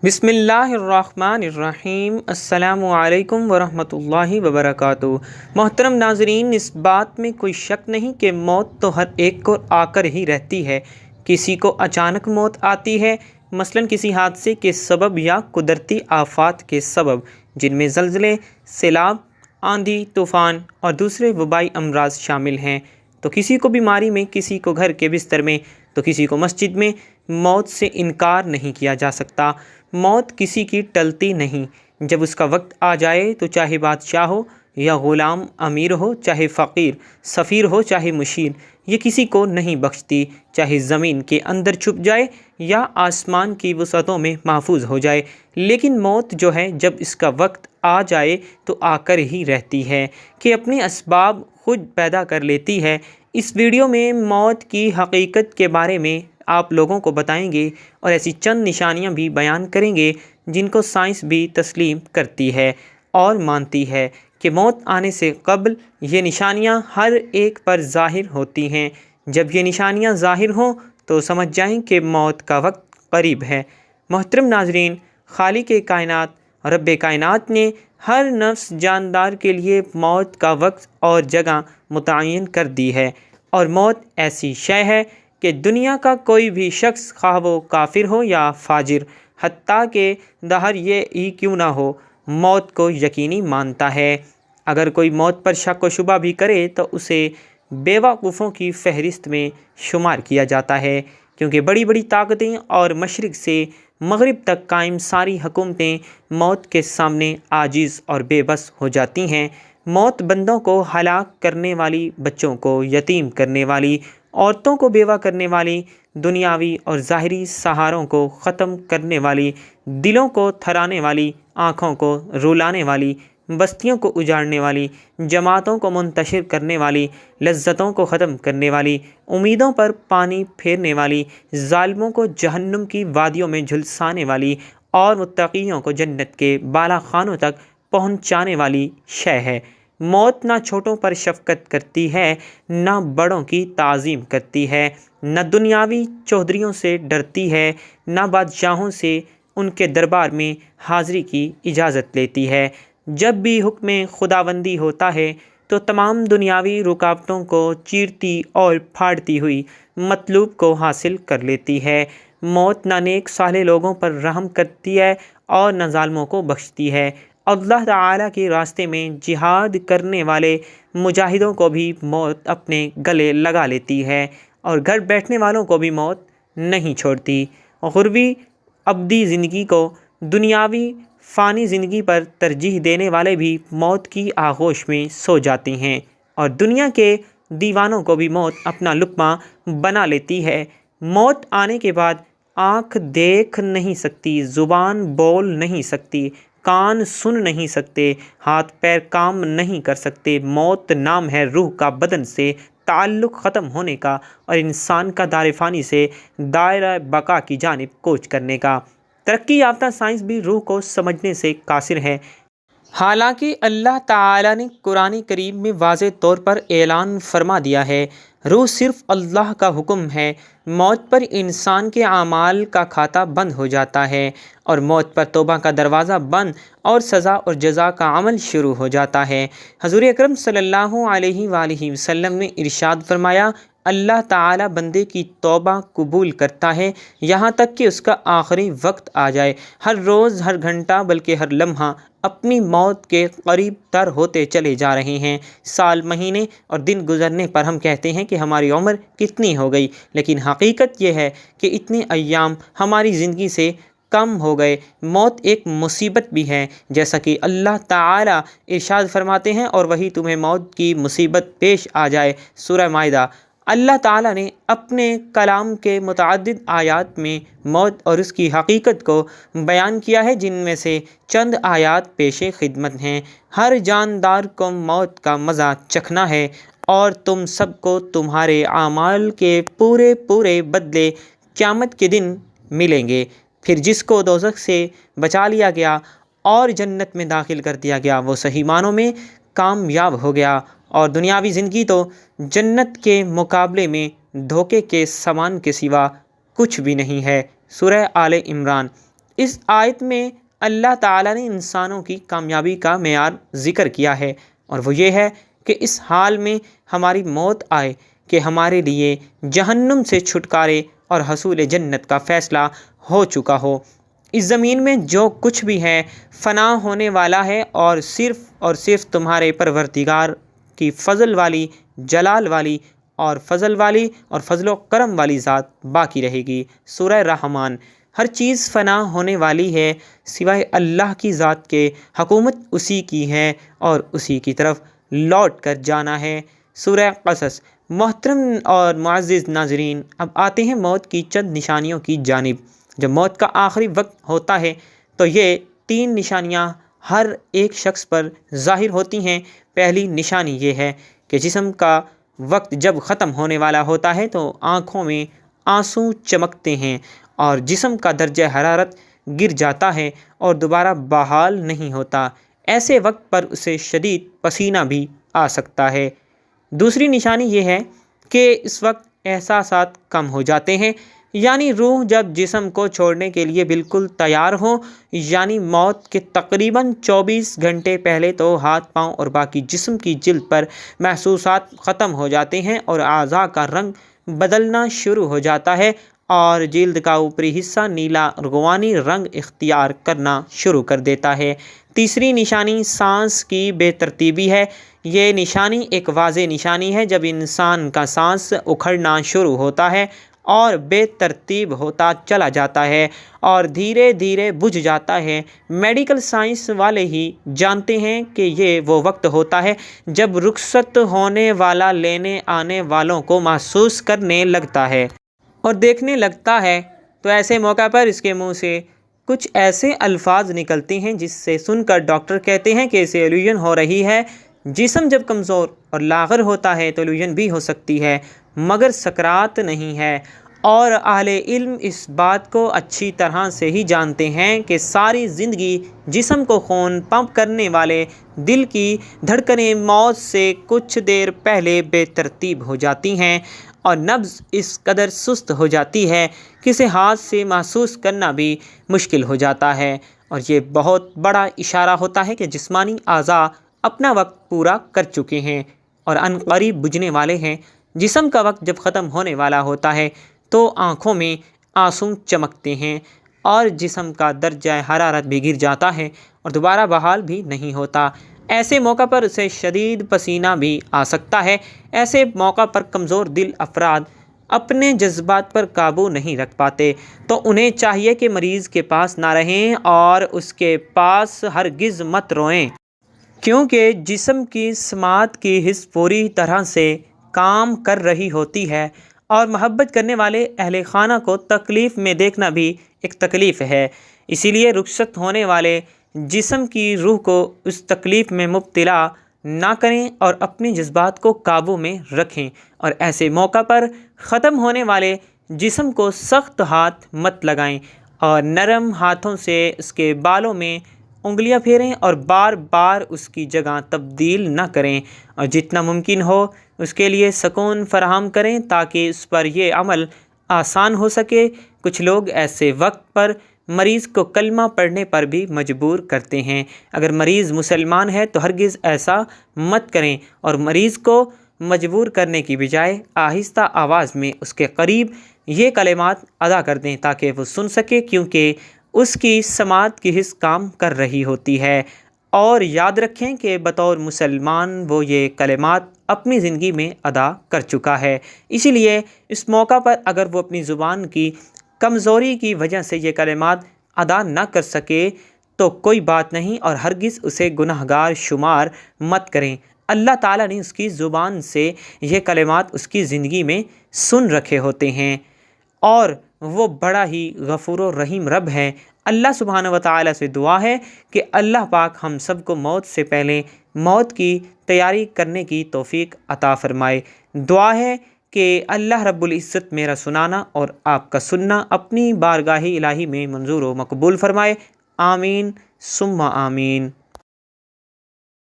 بسم اللہ الرحمن الرحیم۔ السلام علیکم ورحمۃ اللہ وبرکاتہ۔ محترم ناظرین، اس بات میں کوئی شک نہیں کہ موت تو ہر ایک کو آ کر ہی رہتی ہے۔ کسی کو اچانک موت آتی ہے، مثلاً کسی حادثے کے سبب یا قدرتی آفات کے سبب، جن میں زلزلے، سیلاب، آندھی، طوفان اور دوسرے وبائی امراض شامل ہیں۔ تو کسی کو بیماری میں، کسی کو گھر کے بستر میں، تو کسی کو مسجد میں۔ موت سے انکار نہیں کیا جا سکتا۔ موت کسی کی ٹلتی نہیں۔ جب اس کا وقت آ جائے تو چاہے بادشاہ ہو یا غلام، امیر ہو چاہے فقیر، سفیر ہو چاہے مشیر، یہ کسی کو نہیں بخشتی، چاہے زمین کے اندر چھپ جائے یا آسمان کی وسعتوں میں محفوظ ہو جائے۔ لیکن موت جو ہے، جب اس کا وقت آ جائے تو آ کر ہی رہتی ہے کہ اپنے اسباب خود پیدا کر لیتی ہے۔ اس ویڈیو میں موت کی حقیقت کے بارے میں آپ لوگوں کو بتائیں گے اور ایسی چند نشانیاں بھی بیان کریں گے جن کو سائنس بھی تسلیم کرتی ہے اور مانتی ہے کہ موت آنے سے قبل یہ نشانیاں ہر ایک پر ظاہر ہوتی ہیں۔ جب یہ نشانیاں ظاہر ہوں تو سمجھ جائیں کہ موت کا وقت قریب ہے۔ محترم ناظرین، خالق کائنات رب کائنات نے ہر نفس جاندار کے لیے موت کا وقت اور جگہ متعین کر دی ہے، اور موت ایسی شے ہے کہ دنیا کا کوئی بھی شخص، خواہ وہ کافر ہو یا فاجر، حتیٰ کہ دہر یہ ہی کیوں نہ ہو، موت کو یقینی مانتا ہے۔ اگر کوئی موت پر شک و شبہ بھی کرے تو اسے بے وقوفوں کی فہرست میں شمار کیا جاتا ہے، کیونکہ بڑی بڑی طاقتیں اور مشرق سے مغرب تک قائم ساری حکومتیں موت کے سامنے عاجز اور بے بس ہو جاتی ہیں۔ موت بندوں کو ہلاک کرنے والی، بچوں کو یتیم کرنے والی، عورتوں کو بیوہ کرنے والی، دنیاوی اور ظاہری سہاروں کو ختم کرنے والی، دلوں کو تھرانے والی، آنکھوں کو رلانے والی، بستیوں کو اجاڑنے والی، جماعتوں کو منتشر کرنے والی، لذتوں کو ختم کرنے والی، امیدوں پر پانی پھیرنے والی، ظالموں کو جہنم کی وادیوں میں جھلسانے والی اور متقیوں کو جنت کے بالا خانوں تک پہنچانے والی شے ہے۔ موت نہ چھوٹوں پر شفقت کرتی ہے، نہ بڑوں کی تعظیم کرتی ہے، نہ دنیاوی چودھریوں سے ڈرتی ہے، نہ بادشاہوں سے ان کے دربار میں حاضری کی اجازت لیتی ہے۔ جب بھی حکم خداوندی ہوتا ہے تو تمام دنیاوی رکاوٹوں کو چیرتی اور پھاڑتی ہوئی مطلوب کو حاصل کر لیتی ہے۔ موت نہ نیک صالح لوگوں پر رحم کرتی ہے اور نہ ظالموں کو بخشتی ہے۔ اللہ تعالیٰ کے راستے میں جہاد کرنے والے مجاہدوں کو بھی موت اپنے گلے لگا لیتی ہے، اور گھر بیٹھنے والوں کو بھی موت نہیں چھوڑتی۔ غربی ابدی زندگی کو دنیاوی فانی زندگی پر ترجیح دینے والے بھی موت کی آغوش میں سو جاتے ہیں، اور دنیا کے دیوانوں کو بھی موت اپنا لقمہ بنا لیتی ہے۔ موت آنے کے بعد آنکھ دیکھ نہیں سکتی، زبان بول نہیں سکتی، کان سن نہیں سکتے، ہاتھ پیر کام نہیں کر سکتے۔ موت نام ہے روح کا بدن سے تعلق ختم ہونے کا اور انسان کا دار فانی سے دائرہ بقا کی جانب کوچ کرنے کا۔ ترقی یافتہ سائنس بھی روح کو سمجھنے سے قاصر ہے۔ حالانکہ اللہ تعالیٰ نے قرآن کریم میں واضح طور پر اعلان فرما دیا ہے، روح صرف اللہ کا حکم ہے۔ موت پر انسان کے اعمال کا کھاتہ بند ہو جاتا ہے، اور موت پر توبہ کا دروازہ بند اور سزا اور جزا کا عمل شروع ہو جاتا ہے۔ حضور اکرم صلی اللہ علیہ وآلہ وسلم نے ارشاد فرمایا، اللہ تعالیٰ بندے کی توبہ قبول کرتا ہے یہاں تک کہ اس کا آخری وقت آ جائے۔ ہر روز، ہر گھنٹہ، بلکہ ہر لمحہ اپنی موت کے قریب تر ہوتے چلے جا رہے ہیں۔ سال، مہینے اور دن گزرنے پر ہم کہتے ہیں کہ ہماری عمر کتنی ہو گئی، لیکن حقیقت یہ ہے کہ اتنے ایام ہماری زندگی سے کم ہو گئے۔ موت ایک مصیبت بھی ہے، جیسا کہ اللہ تعالیٰ ارشاد فرماتے ہیں، اور وہی تمہیں موت کی مصیبت پیش آ جائے۔ سورہ مائدہ۔ اللہ تعالیٰ نے اپنے کلام کے متعدد آیات میں موت اور اس کی حقیقت کو بیان کیا ہے، جن میں سے چند آیات پیش خدمت ہیں۔ ہر جاندار کو موت کا مزہ چکھنا ہے، اور تم سب کو تمہارے اعمال کے پورے پورے بدلے قیامت کے دن ملیں گے۔ پھر جس کو دوزخ سے بچا لیا گیا اور جنت میں داخل کر دیا گیا، وہ صحیح معنوں میں کامیاب ہو گیا، اور دنیاوی زندگی تو جنت کے مقابلے میں دھوکے کے سامان کے سوا کچھ بھی نہیں ہے۔ سورہ آل عمران۔ اس آیت میں اللہ تعالیٰ نے انسانوں کی کامیابی کا معیار ذکر کیا ہے، اور وہ یہ ہے کہ اس حال میں ہماری موت آئے کہ ہمارے لیے جہنم سے چھٹکارے اور حصول جنت کا فیصلہ ہو چکا ہو۔ اس زمین میں جو کچھ بھی ہے فنا ہونے والا ہے، اور صرف تمہارے پروردگار کی فضل والی، جلال والی اور فضل و کرم والی ذات باقی رہے گی۔ سورہ رحمان۔ ہر چیز فنا ہونے والی ہے سوائے اللہ کی ذات کے، حکومت اسی کی ہے اور اسی کی طرف لوٹ کر جانا ہے۔ سورہ قصص۔ محترم اور معزز ناظرین، اب آتے ہیں موت کی چند نشانیوں کی جانب۔ جب موت کا آخری وقت ہوتا ہے تو یہ 3 نشانیاں ہر ایک شخص پر ظاہر ہوتی ہیں۔ پہلی نشانی یہ ہے کہ جسم کا وقت جب ختم ہونے والا ہوتا ہے تو آنکھوں میں آنسو چمکتے ہیں اور جسم کا درجہ حرارت گر جاتا ہے اور دوبارہ بحال نہیں ہوتا۔ ایسے وقت پر اسے شدید پسینہ بھی آ سکتا ہے۔ دوسری نشانی یہ ہے کہ اس وقت احساسات کم ہو جاتے ہیں، یعنی روح جب جسم کو چھوڑنے کے لیے بالکل تیار ہو، یعنی موت کے تقریباً 24 گھنٹے پہلے تو ہاتھ پاؤں اور باقی جسم کی جلد پر محسوسات ختم ہو جاتے ہیں اور اعضاء کا رنگ بدلنا شروع ہو جاتا ہے اور جلد کا اوپری حصہ نیلا ارغوانی رنگ اختیار کرنا شروع کر دیتا ہے۔ تیسری نشانی سانس کی بے ترتیبی ہے۔ یہ نشانی ایک واضح نشانی ہے جب انسان کا سانس اکھڑنا شروع ہوتا ہے اور بے ترتیب ہوتا چلا جاتا ہے اور دھیرے دھیرے بجھ جاتا ہے۔ میڈیکل سائنس والے ہی جانتے ہیں کہ یہ وہ وقت ہوتا ہے جب رخصت ہونے والا لینے آنے والوں کو محسوس کرنے لگتا ہے اور دیکھنے لگتا ہے، تو ایسے موقع پر اس کے منہ سے کچھ ایسے الفاظ نکلتے ہیں جس سے سن کر ڈاکٹر کہتے ہیں کہ اسے الوژن ہو رہی ہے۔ جسم جب کمزور اور لاغر ہوتا ہے تو الوژن بھی ہو سکتی ہے، مگر سکرات نہیں ہے، اور اہل علم اس بات کو اچھی طرح سے ہی جانتے ہیں کہ ساری زندگی جسم کو خون پمپ کرنے والے دل کی دھڑکنیں موت سے کچھ دیر پہلے بے ترتیب ہو جاتی ہیں اور نبض اس قدر سست ہو جاتی ہے کہ اسے ہاتھ سے محسوس کرنا بھی مشکل ہو جاتا ہے، اور یہ بہت بڑا اشارہ ہوتا ہے کہ جسمانی اعضاء اپنا وقت پورا کر چکے ہیں اور عن قریب بجھنے والے ہیں۔ جسم کا وقت جب ختم ہونے والا ہوتا ہے تو آنکھوں میں آنسو چمکتے ہیں اور جسم کا درجہ حرارت بھی گر جاتا ہے اور دوبارہ بحال بھی نہیں ہوتا۔ ایسے موقع پر اسے شدید پسینہ بھی آ سکتا ہے۔ ایسے موقع پر کمزور دل افراد اپنے جذبات پر قابو نہیں رکھ پاتے، تو انہیں چاہیے کہ مریض کے پاس نہ رہیں اور اس کے پاس ہرگز مت روئیں، کیونکہ جسم کی سماعت کی حس پوری طرح سے کام کر رہی ہوتی ہے، اور محبت کرنے والے اہل خانہ کو تکلیف میں دیکھنا بھی ایک تکلیف ہے۔ اسی لیے رخصت ہونے والے جسم کی روح کو اس تکلیف میں مبتلا نہ کریں اور اپنے جذبات کو قابو میں رکھیں، اور ایسے موقع پر ختم ہونے والے جسم کو سخت ہاتھ مت لگائیں اور نرم ہاتھوں سے اس کے بالوں میں انگلیاں پھیریں اور بار بار اس کی جگہ تبدیل نہ کریں، اور جتنا ممکن ہو اس کے لیے سکون فراہم کریں تاکہ اس پر یہ عمل آسان ہو سکے۔ کچھ لوگ ایسے وقت پر مریض کو کلمہ پڑھنے پر بھی مجبور کرتے ہیں۔ اگر مریض مسلمان ہے تو ہرگز ایسا مت کریں اور مریض کو مجبور کرنے کی بجائے آہستہ آواز میں اس کے قریب یہ کلمات ادا کر دیں تاکہ وہ سن سکے، کیونکہ اس کی سماعت کی حس کام کر رہی ہوتی ہے۔ اور یاد رکھیں کہ بطور مسلمان وہ یہ کلمات اپنی زندگی میں ادا کر چکا ہے، اسی لیے اس موقع پر اگر وہ اپنی زبان کی کمزوری کی وجہ سے یہ کلمات ادا نہ کر سکے تو کوئی بات نہیں، اور ہرگز اسے گناہگار شمار مت کریں۔ اللہ تعالیٰ نے اس کی زبان سے یہ کلمات اس کی زندگی میں سن رکھے ہوتے ہیں، اور وہ بڑا ہی غفور و رحیم رب ہے۔ اللہ سبحانہ و تعالیٰ سے دعا ہے کہ اللہ پاک ہم سب کو موت سے پہلے موت کی تیاری کرنے کی توفیق عطا فرمائے۔ دعا ہے کہ اللہ رب العزت میرا سنانا اور آپ کا سننا اپنی بارگاہ الہی میں منظور و مقبول فرمائے۔ آمین ثم آمین۔